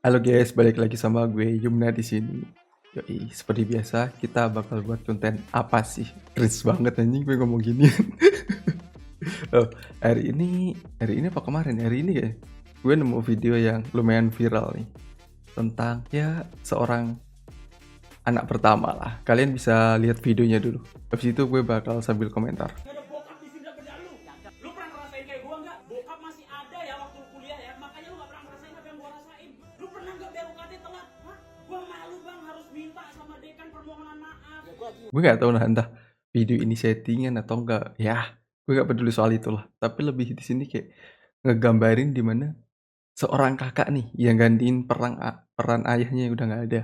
Halo guys, balik lagi sama gue Yumna di sini. Yoi, seperti biasa kita bakal buat konten apa sih? Cringe banget anjing gue ngomong gini. Oh, hari ini apa kemarin? Hari ini ya. Gue nemu video yang lumayan viral nih tentang ya seorang anak pertama lah. Kalian bisa lihat videonya dulu. Habis itu gue bakal sambil komentar. Gak ada bokap di sini beda lu pernah ngerasain kayak gua nggak? Bokap masih ada ya waktu kuliah ya, makanya lu gak pernah ngerasain apa yang gua rasain. Lu pernah nggak bayar UKT telat? Hah? Gua malu bang harus minta sama dekan permohonan maaf. Gue nggak tahu nah entah video ini settingan atau enggak. Ya, gue nggak peduli soal itulah. Tapi lebih di sini kayak ngegambarin di mana seorang kakak nih yang gantiin peran ayahnya yang udah nggak ada.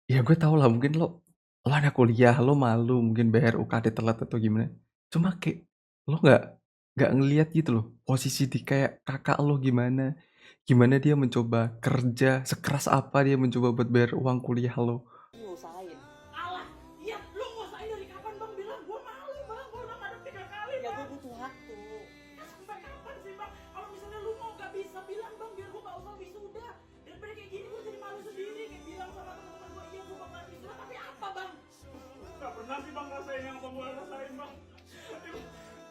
Ya gue tau lah mungkin lo anak kuliah, lo malu mungkin bayar UKT telat atau gimana. Cuma kayak lo nggak ngelihat gitu loh posisi di kayak kakak lo gimana. Gimana dia mencoba kerja, sekeras apa dia mencoba buat bayar uang kuliah lo. Ngusahain. Alah, iya lu ngusahain dari kapan bang bilang? Gua malu bang, gua udah ngadep 3 kali bang. Ya gua butuh waktu. Ya sampai kapan sih bang? Kalau misalnya lu mau gak bisa bilang bang, biar gua gak usah wisuda. Daripada kayak gini gua jadi malu sendiri. Kayak bilang sama teman-teman gua, iya gua bakal wisuda, tapi apa bang? Gak pernah sih bang rasain yang apa gua rasain bang.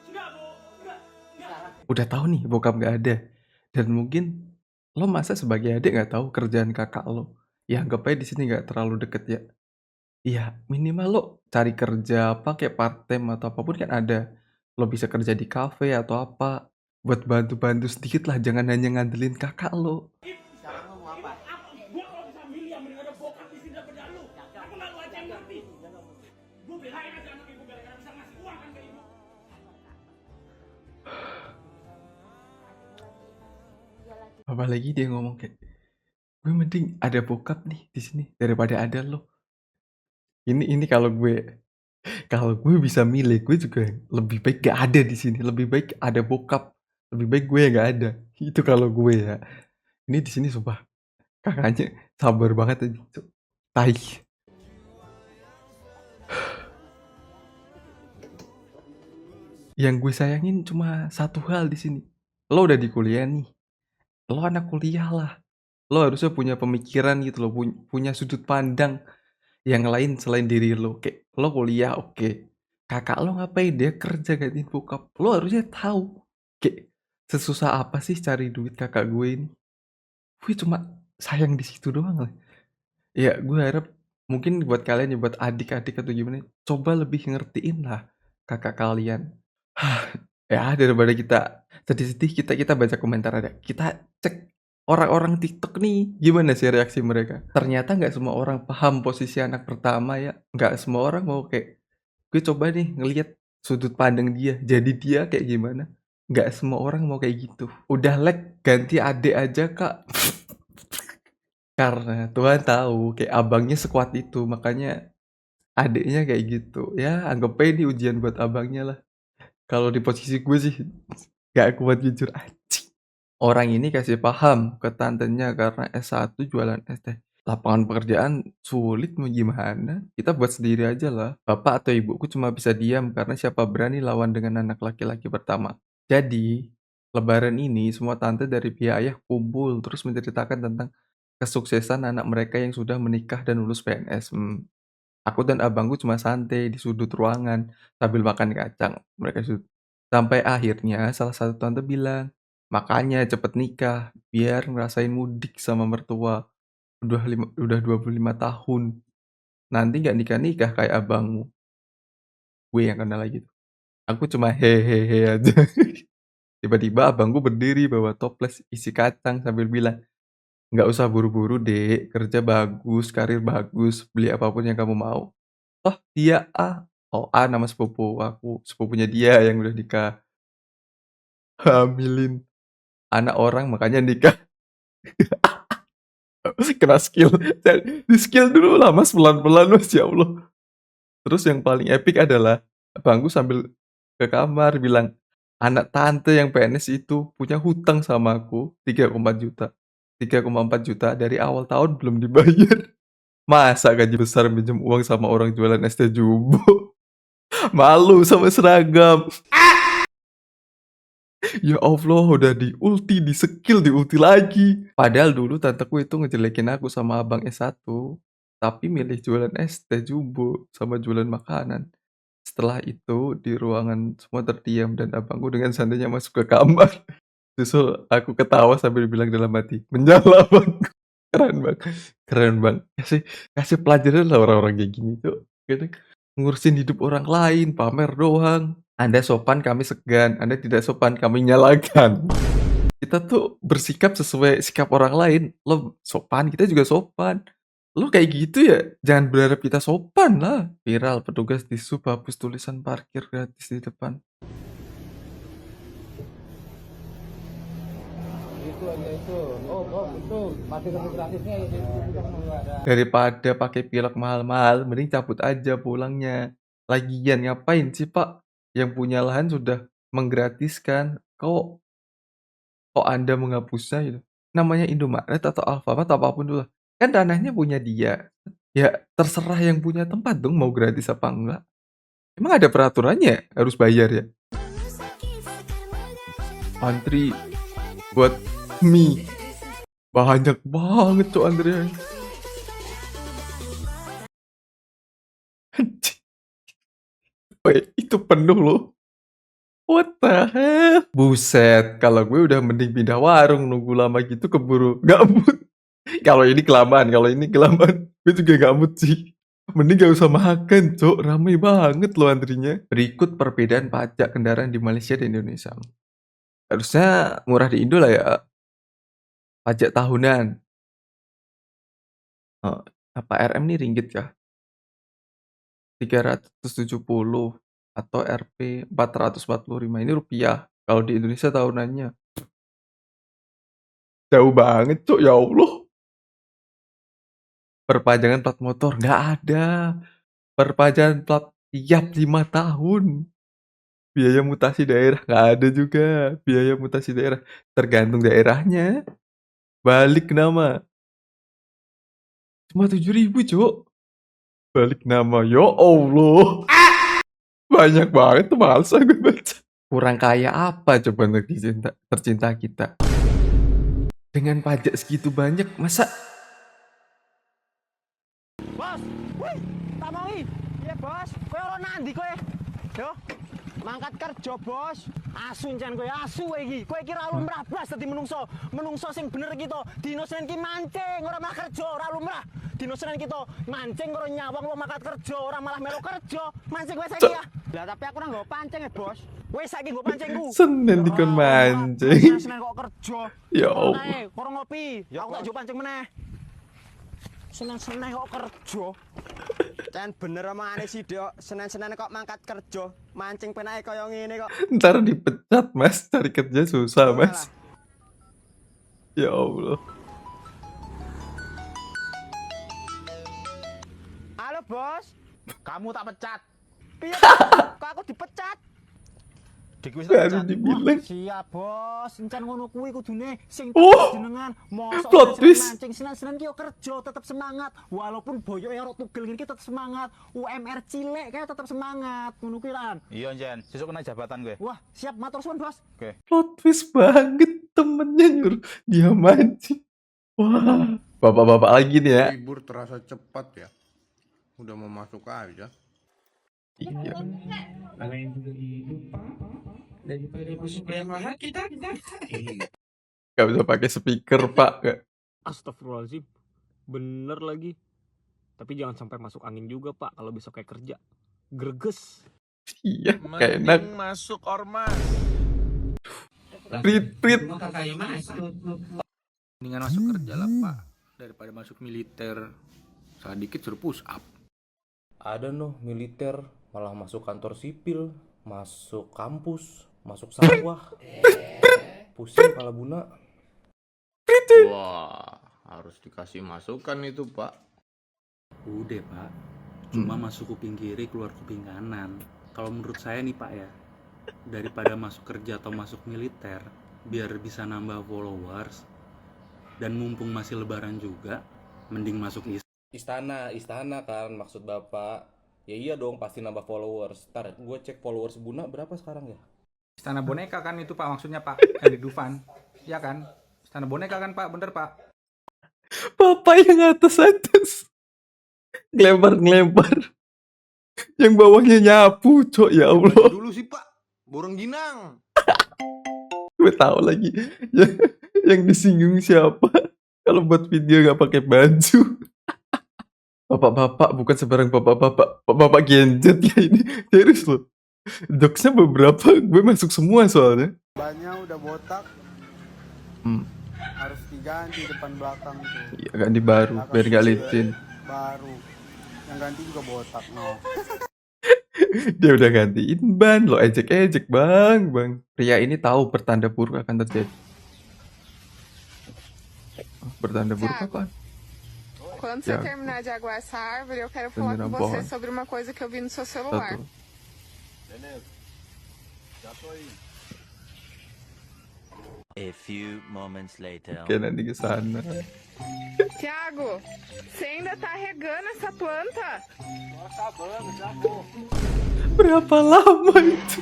Enggak bu, enggak. Udah tahu nih bokap nggak ada. Dan mungkin lo masa sebagai adik nggak tahu kerjaan kakak lo. Ya anggap aja di sini nggak terlalu deket ya. Iya, minimal lo cari kerja apa kayak part time atau apapun kan ada. Lo bisa kerja di kafe atau apa. Buat bantu-bantu sedikit lah, jangan hanya ngandelin kakak lo. Sekarang lo mau apa? Gua kalau bisa milih yang mending ada bokap di sini daripada lu. Aku nggak lu aja yang ngerti. Gua belain aja anak ibu gara-gara bisa ngasih uang kan ke ibu. Apalagi dia ngomong kayak, gue mending ada bokap nih di sini daripada ada lo. Ini kalau gue bisa milih, gue juga lebih baik gak ada di sini. Lebih baik ada bokap. Lebih baik gue gak ada. Itu kalau gue ya. Ini di sini sumpah kakaknya sabar banget aja. Tai. Yang gue sayangin cuma satu hal di sini. Lo udah di kuliah nih. Lo anak kuliah lah. Lo harusnya punya pemikiran gitu loh, punya sudut pandang yang lain selain diri lo. Kayak lo kuliah oke. Kakak lo ngapain dia kerja gantiin bokap. Lo harusnya tahu. Kayak sesusah apa sih cari duit kakak gue ini. Gue cuma sayang di situ doang lah. Ya gue harap mungkin buat kalian ya buat adik-adik atau gimana, coba lebih ngertiin lah kakak kalian. Ya daripada kita sedih-sedih, kita baca komentar aja. Kita cek orang-orang TikTok nih, gimana sih reaksi mereka. Ternyata nggak semua orang paham posisi anak pertama ya. Nggak semua orang mau kayak, gue coba nih ngelihat sudut pandang dia. Jadi dia kayak gimana. Nggak semua orang mau kayak gitu. Udah lag, ganti adik aja kak. Karena Tuhan tahu kayak abangnya sekuat itu, makanya adiknya kayak gitu. Ya anggap aja ini ujian buat abangnya lah. Kalau di posisi gue sih gak kuat jujur anjing. Orang ini kasih paham ke tantenya karena S1 jualan es teh. Lapangan pekerjaan sulit mau gimana? Kita buat sendiri aja lah. Bapak atau ibuku cuma bisa diam karena siapa berani lawan dengan anak laki-laki pertama. Jadi, lebaran ini semua tante dari pihak ayah kumpul terus menceritakan tentang kesuksesan anak mereka yang sudah menikah dan lulus PNS. Aku dan abangku cuma santai di sudut ruangan sambil makan kacang. Mereka sampai akhirnya salah satu tante bilang, makanya cepet nikah biar ngerasain mudik sama mertua. Udah 25 tahun. Nanti nggak nikah-nikah kayak abangmu. Gue yang kena lagi tuh. Aku cuma hehehe aja. Tiba-tiba abangku berdiri bawa toples isi kacang sambil bilang, nggak usah buru-buru dek, kerja bagus, karir bagus, beli apapun yang kamu mau. Oh dia A. Oh A nama sepupu aku, sepupunya dia yang udah nikah. Hamilin anak orang makanya nikah. Kena skill. Di skill dulu lah mas, pelan-pelan mas ya Allah. Terus yang paling epic adalah abangku sambil ke kamar bilang, anak tante yang PNS itu punya hutang sama aku 3,4 juta. 3,4 juta dari awal tahun belum dibayar. Masa gaji besar minjem uang sama orang jualan es teh jumbo? Malu sama seragam. Ya Allah, udah di-ulti, di-skill, di-ulti lagi. Padahal dulu tanteku itu ngejelekin aku sama abang S1, tapi milih jualan es teh jumbo sama jualan makanan. Setelah itu di ruangan semua terdiam dan abangku dengan santainya masuk ke kamar. Justru aku ketawa sambil bilang dalam hati, "Menyala Bang." Keren Bang, keren Bang. Kasih kasih pelajaran lah orang-orang kayak gini tuh. Kadang ngurusin hidup orang lain, pamer doang. Anda sopan, kami segan. Anda tidak sopan, kami nyalakan. Kita tuh bersikap sesuai sikap orang lain. Lo sopan, kita juga sopan. Lo kayak gitu ya, jangan berharap kita sopan lah. Viral, petugas di sub hapus tulisan parkir gratis di depan. Itu aja itu. Oh, itu masih gratisnya itu ada. Daripada pakai pilek mahal-mahal, mending cabut aja pulangnya. Lagian ngapain sih Pak, yang punya lahan sudah menggratiskan, kok Anda menghapusnya gitu? Namanya Indomaret atau Alfamart atau apapun itulah, kan tanahnya punya dia. Ya terserah yang punya tempat dong mau gratis apa enggak. Emang ada peraturannya harus bayar ya? Antri buat mie, banyak banget Cok antrian. Weh, itu penuh loh. What the hell? Buset, kalau gue udah mending pindah warung, nunggu lama gitu keburu gabut. Kalau ini kelamaan, gue juga gabut sih. Mending gak usah makan, Cok. Ramai banget loh antrinya. Berikut perbedaan pajak kendaraan di Malaysia dan Indonesia. Harusnya murah di Indo lah ya. Pajak tahunan. Eh, apa RM nih ringgit kah? 370 atau Rp 445 ini rupiah. Kalau di Indonesia tahunannya jauh banget, Cok. Ya Allah. Perpanjangan plat motor nggak ada. Perpanjangan plat tiap 5 tahun. Biaya mutasi daerah nggak ada juga. Biaya mutasi daerah tergantung daerahnya. Balik nama cuma 7.000, Cok. Balik nama, ya Allah. Banyak banget tuh, males gue baca. Kurang kaya apa coba negeri tercinta kita? Dengan pajak segitu banyak, masa Bos, wih, tak mau iya bos, kowe ora nandi kowe. Yo, mangkat kerja bos. Asu encen kowe, asu kowe iki. Kowe iki ra lumrah blas dadi menungso. Menungso sing bener iki to, dino Senin ki mancing, ora malah kerja, ora lumrah. Dino Senin ki to mancing karo nyawang lo mangkat kerja, ora malah melu kerja. Mancing kowe saiki ya. Lah tapi aku ora nggo pancing ya, Bos. Wis saiki nggo pancingku. Senin dikon mancing. Senin kok kerja. Ya Allah. Karo ngopi. Aku tak njuk pancing meneh. Seneng-seneng kok kerja. Can bener omongane si Dok, Senin-Senin kok mangkat kerja, mancing penake kaya ngene kok. Ntar dipecat Mas, cari kerja susah Mas. Ya Allah. Halo bos, Kamu tak pecat. piye kok aku dipecat? Dik wis Baru tak pecat. dibilang. Siap bos, encan ngono kuwi kudune sing Oh, jenengan mosok plot twist. mancing Senin-Senin ki yo kerja tetep semangat walaupun boyoke ora tugel ngene ki tetep semangat UMR cilik kae tetep semangat ngono kuwi Ran. Iya, Jen. Sesuk kena jabatan gue. Wah, siap matur suwun bos. Oke. Plot twist banget, temennya nyuruh dia mancing. Wah, bapak-bapak lagi nih ya. Libur terasa cepat ya. Udah mau masuk aja. Iya. Gak bisa pakai speaker Pak. Astagfirullahaladzim, bener lagi. Tapi jangan sampai masuk angin juga pak kalau besok kayak kerja. Greges. Iya, gak enak. Masuk ormas. Prit. Mendingan masuk kerja lah pak, daripada masuk militer. Salah dikit suruh push up. Ada noh militer malah masuk kantor sipil, masuk kampus, masuk sawah. Pusing kepala Buna. Wah, harus dikasih masukan itu, Pak. Udah pak, cuma masuk kuping kiri keluar kuping kanan. Kalau menurut saya nih pak ya, daripada masuk kerja atau masuk militer, biar bisa nambah followers, dan mumpung masih lebaran juga, mending masuk Istana kan maksud Bapak. Ya iya dong pasti nambah followers. Ntar gue cek followers Buna berapa sekarang ya? Istana boneka kan itu Pak maksudnya Pak, yang di Dufan. Iya kan? Istana boneka kan Pak, bener Pak. Bapak yang atas-atas ngelempar-ngelempar, yang bawahnya nyapu, Cok, ya Allah. Dulu sih Pak, borong ginang. Gue tahu lagi yang disinggung siapa. Kalau buat video nggak pakai baju. Bapak-bapak bukan sembarang bapak-bapak. Bapak genjet ya ini. Serius loh. Jokesnya beberapa gue masuk semua soalnya. Bannya udah botak, Hmm, harus diganti depan belakang tuh. iya ganti baru Belakang biar nggak kecil, licin. baru. Yang ganti juga botak, no. Dia udah gantiin ban, lo ejek-ejek bang. Pria ini tahu pertanda buruk akan terjadi. Pertanda buruk Thiago, apa? quando você Thiago. terminar de aguar essa árvore, eu quero Terminar falar com bom. você sobre uma coisa que eu vi no seu celular. Satu. A few moments later. Oke nanti ke sana. Thiago, você ainda tá regando essa planta? Berapa lama itu?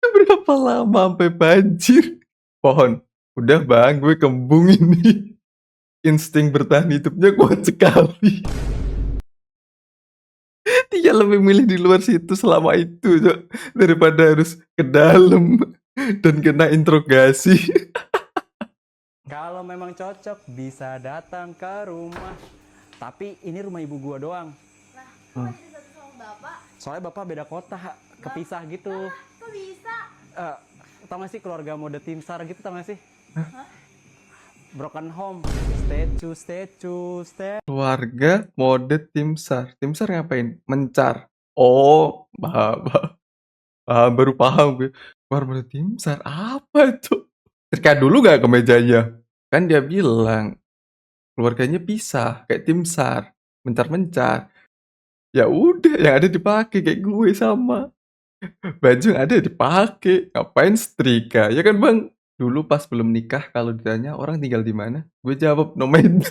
Berapa lama sampai banjir? Pohon. Udah bang, gue kembung ini. Insting bertahan hidupnya kuat sekali. Dia lebih milih di luar situ selama itu, Cok, daripada harus ke dalam dan kena interogasi. Kalau memang cocok bisa datang ke rumah. Tapi ini rumah ibu gua doang. Soalnya bapak beda kota, kepisah gitu. Kok bisa? Tau gak sih keluarga mode tim SAR gitu, tau gak sih? Broken home, statue. Keluarga mode tim SAR. Tim SAR ngapain? Mencar. Oh, baru paham gue. Keluarga mode tim SAR apa itu? Terka dulu gak ke mejanya? Kan dia bilang keluarganya pisah kayak tim SAR, mencar-mencar. Ya udah, yang ada dipakai kayak gue sama. Baju yang ada dipakai. Ngapain setrika? Ya kan bang? Dulu pas belum nikah kalau ditanya orang tinggal di mana, gue jawab Nomaden.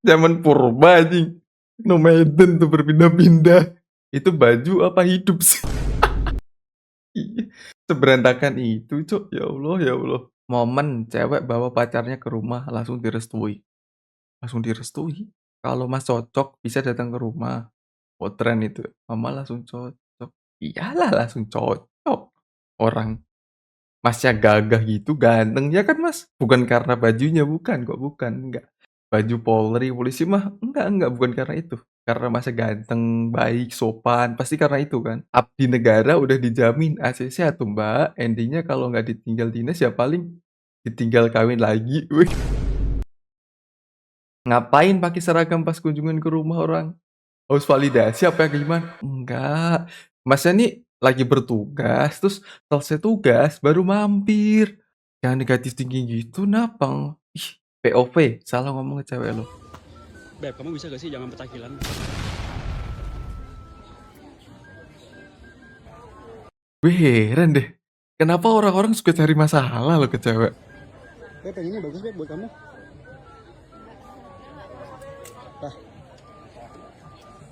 Zaman purba anjing. Nomaden tuh berpindah-pindah. Itu baju apa hidup sih? Seberantakan itu, Cok. Ya Allah, ya Allah. Momen cewek bawa pacarnya ke rumah langsung direstui. Langsung direstui. Kalau Mas cocok bisa datang ke rumah. Oh, tren itu. Mama langsung cocok. Iyalah langsung cocok. Orang Masnya gagah gitu, ganteng ya kan Mas? Bukan karena bajunya, bukan kok, bukan, enggak. Baju Polri, polisi mah enggak, bukan karena itu. Karena Masnya ganteng, baik, sopan, pasti karena itu kan. Abdi negara udah dijamin ACC tuh Mbak. Endingnya kalau nggak ditinggal dinas ya paling ditinggal kawin lagi. Wih. Ngapain pakai seragam pas kunjungan ke rumah orang? Harus validasi apa gimana? Enggak. Masnya nih lagi bertugas, terus selesai tugas baru mampir. Jangan negatif tinggi gitu, napang. Ih, POV, salah ngomong ke cewek lo. Beb, kamu bisa gak sih jangan petakilan? Gue heran deh, kenapa orang-orang suka cari masalah lo ke cewek? Beb, yang ini bagus Beb buat kamu.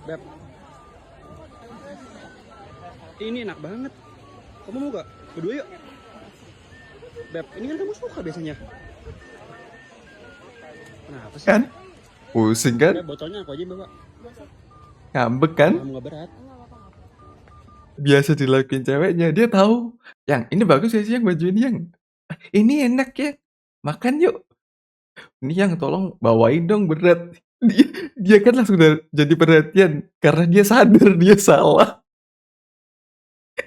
Beb, ini enak banget. Kamu mau gak? Berdua yuk. Beb, ini kan kamu suka biasanya. Kenapa sih? Kan? Pusing kan? Beb, botolnya aku aja bawa. Ngambek kan? Kamu gak berat. Biasa dilakuin ceweknya, dia tahu. Yang ini bagus ya sih yang baju ini yang. Ini enak ya. Makan yuk. Ini yang tolong bawain dong berat. Dia kan langsung jadi perhatian karena dia sadar dia salah.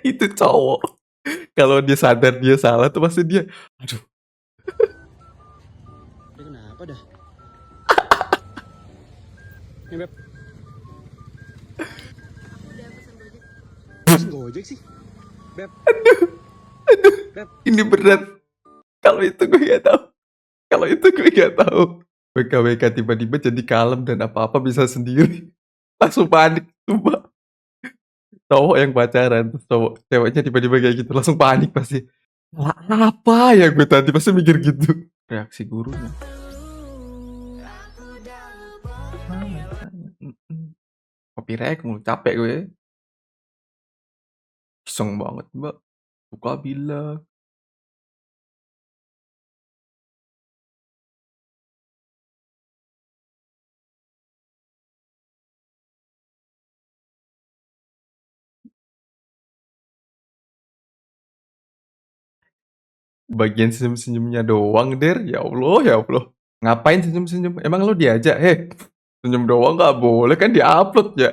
Itu cowok. Kalau dia sadar dia salah tuh pasti dia, aduh. Dia kenapa dah? Nih Beb. Pesen Gojek sih. Beb. Beb. Ini berat. Kalau itu gue gak tahu. Kalau itu gue gak tahu. WKWK tiba-tiba jadi kalem dan apa-apa bisa sendiri. Langsung panik, sumpah. Cowok yang pacaran, terus cowok ceweknya tiba-tiba kayak gitu, langsung panik pasti. Lah apa ya gue tadi pasti mikir gitu. Reaksi gurunya. Copyright mulu, capek gue. Iseng banget, Mbak. Suka bilang. Bagian senyum-senyumnya doang, Der. Ya Allah ya Allah. Ngapain senyum-senyum? Emang lu diajak? Senyum doang nggak boleh kan di-upload ya?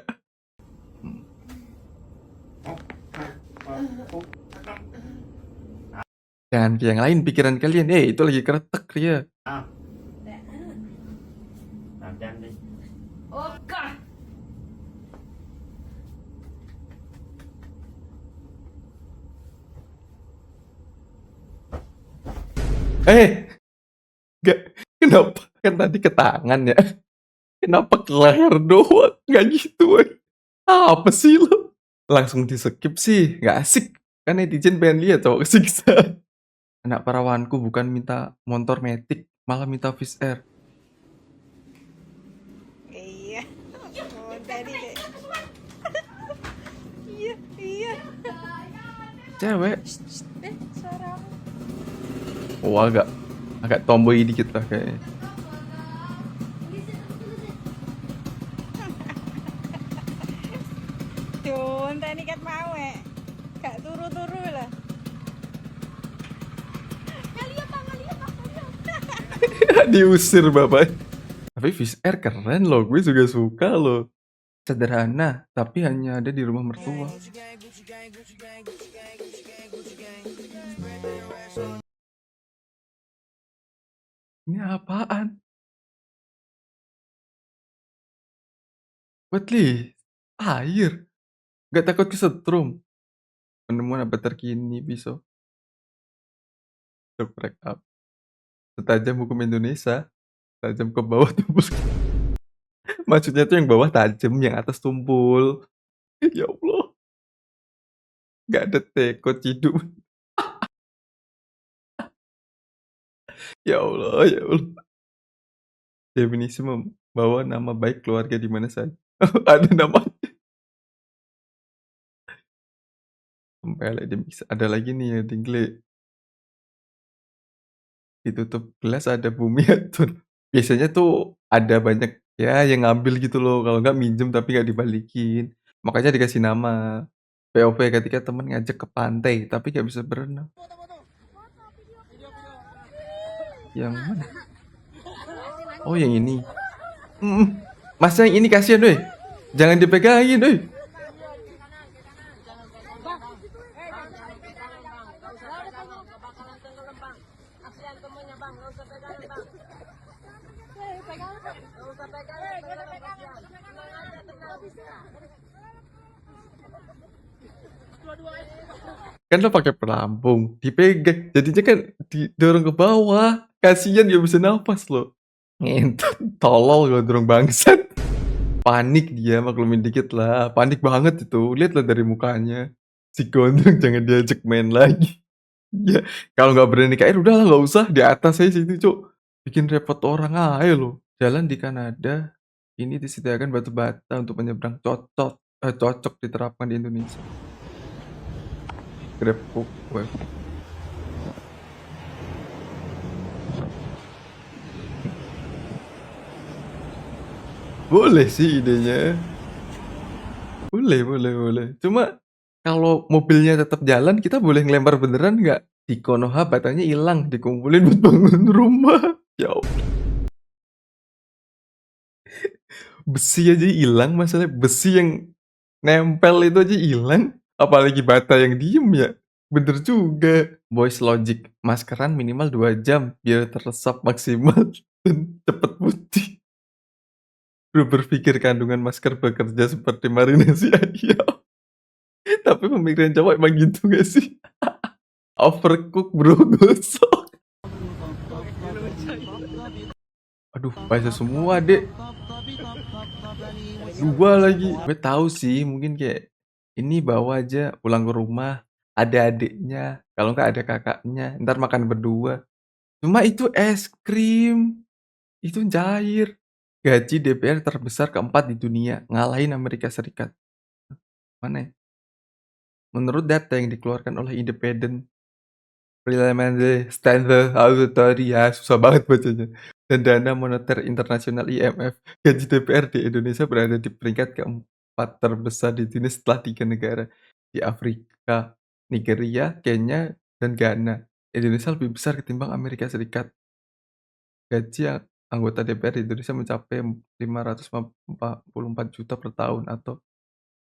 Jangan ke yang lain pikiran kalian. Itu lagi kretek dia. Oke. Nggak. Kenapa? Kan tadi ke tangan ya. Kenapa ke leher doang? Nggak gitu, apa sih lo? Langsung di-skip sih, nggak asik. Kan netizen pengen lihat cowok kesiksa. Anak perawanku bukan minta motor metik, malah minta Fish Air. Iya. Oh, tadi deh. Iya, iya. Cewek. Deh, suaramu. Oh, agak tomboy dikit lah kayaknya. Dun, tadi kan mau gak turu-turu lah. Diusir bapak. Tapi Fish Air keren loh, gue juga suka loh. Sederhana, tapi hanya ada di rumah mertua. Ini apaan? Wetley, air. Gak takut kesetrum. Penemuan apa terkini pisau. Break up. Setajam hukum Indonesia. Tajam ke bawah tumpul. Maksudnya tuh yang bawah tajam, yang atas tumpul. Ya Allah. Gak ada teko ciduk. Ya Allah, ya Allah. Definisi membawa nama baik keluarga di mana saja. Ada namanya. Sampai ada lagi nih ya, Dingle. Ditutup gelas ada bumi atur. Biasanya tuh ada banyak ya yang ngambil gitu loh, kalau nggak minjem tapi nggak dibalikin. Makanya dikasih nama. POV ketika temen ngajak ke pantai tapi nggak bisa berenang. Yang mana? Oh yang ini. Mas yang ini kasihan deh. Jangan dipegangin deh. Kan lo pakai pelampung, dipegang, jadinya kan didorong ke bawah. Kasihan gak bisa nafas lo. Ngentot, tolol gue dorong bangsat. Panik dia, maklumin dikit lah. Panik banget itu, lihatlah dari mukanya. Si gondrong jangan diajak main lagi. Ya, kalau nggak berani ke air udahlah nggak usah di atas aja situ, Cuk. Bikin repot orang aja lo. Jalan di Kanada ini disediakan batu bata untuk menyeberang, cocok diterapkan di Indonesia. GrabFood web. Boleh sih idenya. Boleh. Cuma kalau mobilnya tetap jalan, kita boleh ngelempar beneran nggak? Di Konoha batanya hilang, dikumpulin buat bangun rumah. Ya Allah. Besi aja hilang, masalah besi yang nempel itu aja hilang. Apalagi bata yang diem ya. Bener juga. Voice Logic, maskeran minimal 2 jam biar teresap maksimal dan cepet putih. Bro berpikir kandungan masker bekerja seperti marinasi ayam. Tapi pemikiran cowok emang gitu gak sih? Overcook bro, gosok. Aduh, basah semua dek. 2 lagi. Gue tahu sih, mungkin kayak ini bawa aja pulang ke rumah. Ada adiknya, kalau nggak ada kakaknya, ntar makan berdua. Cuma itu es krim, itu cair. Gaji DPR terbesar keempat di dunia, ngalahin Amerika Serikat. Mana ya? Menurut data yang dikeluarkan oleh Independent Parliamentary Standard Authority, ya susah banget bacanya, dan Dana Moneter Internasional IMF, gaji DPR di Indonesia berada di peringkat keempat terbesar di dunia setelah 3 negara di Afrika, Nigeria, Kenya, dan Ghana. Indonesia lebih besar ketimbang Amerika Serikat. Gaji anggota DPR di Indonesia mencapai 544 juta per tahun atau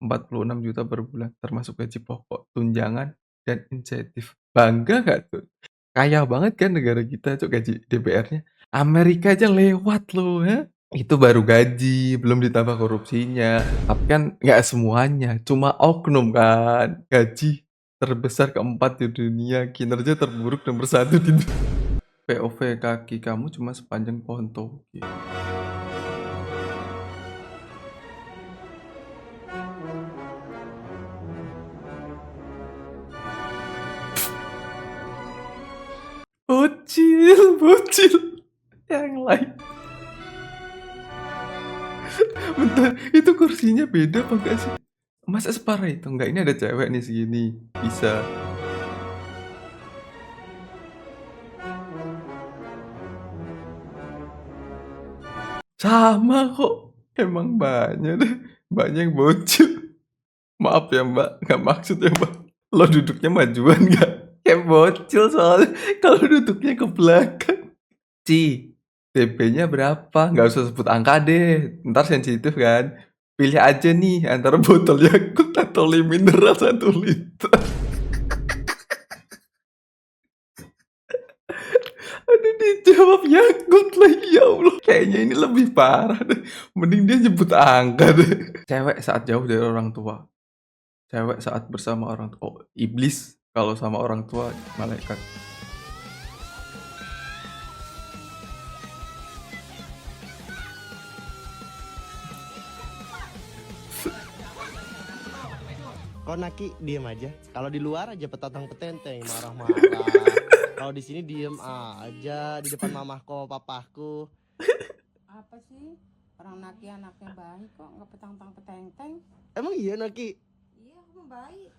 46 juta per bulan, termasuk gaji pokok, tunjangan, dan insentif. Bangga nggak tuh? Kaya banget kan negara kita tuh gaji DPR-nya. Amerika aja lewat loh, ya. Itu baru gaji, belum ditambah korupsinya. Tapi kan nggak semuanya, cuma oknum kan. Gaji terbesar keempat di dunia, kinerja terburuk nomor 1 di dunia. POV kaki kamu cuma sepanjang pohon toge. Bocil yang lain. Bentar, itu kursinya beda apa enggak sih? Masa separah itu? Enggak, ini ada cewek nih segini. Bisa. Sama kok. Emang banyak deh. Banyak yang bocil. Maaf ya mbak, nggak maksud ya mbak. Lo duduknya majuan nggak? Kayak bocil soalnya kalau duduknya ke belakang. DP-nya berapa? Nggak usah sebut angka deh. Ntar sensitif kan. Pilih aja nih antara botol Yakult atau mineral 1 liter. Aduh, dijawab Yakult lagi, ya Allah. Kayaknya ini lebih parah deh. Mending dia nyebut angka deh. Cewek saat jauh dari orang tua. Cewek saat bersama orang tua. Oh, iblis kalau sama orang tua, malaikat. Kok Naki diem aja? Kalau di luar aja petatang petenteng marah-marah. Kalau di sini diem aja di depan mamahku, papahku. Apa sih? Orang Naki anaknya baik kok, nggak petang-petang petenteng. Emang iya Naki? Iya, aku baik.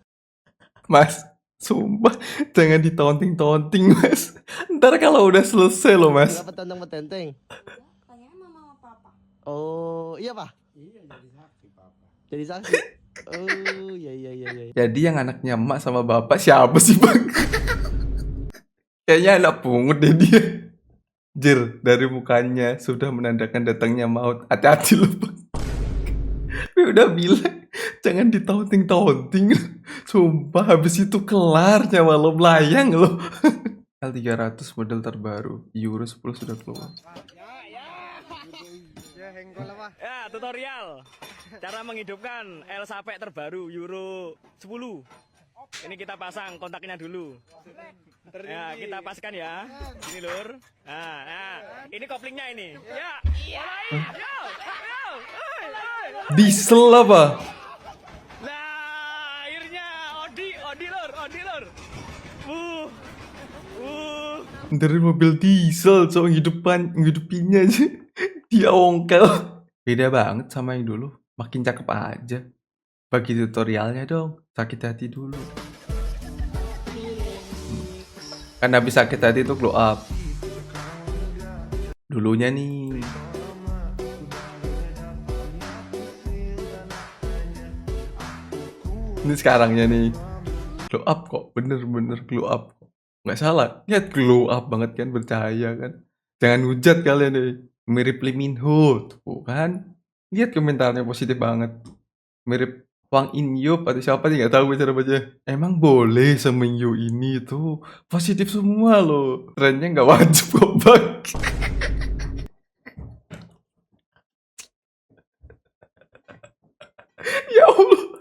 Mas, sumpah jangan ditaunting-taunting mas. Ntar kalau udah selesai loh mas. Nggak petantang petenteng. Tanya mama sama papa. Oh iya pak? Iya, jadi saksi papa. Jadi saksi. Oh iya. Jadi yang anaknya emak sama bapak siapa sih bang? Kayaknya anak pungut deh dia. Jir, dari mukanya sudah menandakan datangnya maut. Hati-hati loh bang. Udah bilang jangan ditaunting-taunting. Sumpah habis itu kelar nyawa lo, melayang lo. L300 model terbaru, Euro 10 sudah keluar. Ya, tutorial cara menghidupkan L Sape terbaru Euro 10. Ini kita pasang kontaknya dulu. Ya, kita paskan ya. Ini lur. Nah, ini koplingnya ini. Ya. Yo. Diesel apa? Nah, akhirnya Odi lur. Dari mobil diesel, so ngidupinnya aja. Dia ongkel. Beda banget sama yang dulu. Makin cakep aja. Bagi tutorialnya dong. Sakit hati dulu. Kan habis sakit hati itu glow up. Dulunya nih. Ini sekarangnya nih. Glow up kok. Bener-bener glow up. Nggak salah. Lihat glow up banget kan. Bercahaya kan. Jangan hujat kalian nih. Mirip Lee Min Ho. Tuh kan. Lihat komentarnya positif banget. Mirip Wang Inyup atau siapa nih, nggak tahu cara baca. Emang boleh Semingyu ini tuh positif semua loh. Trennya nggak wajib kok bang. Ya Allah.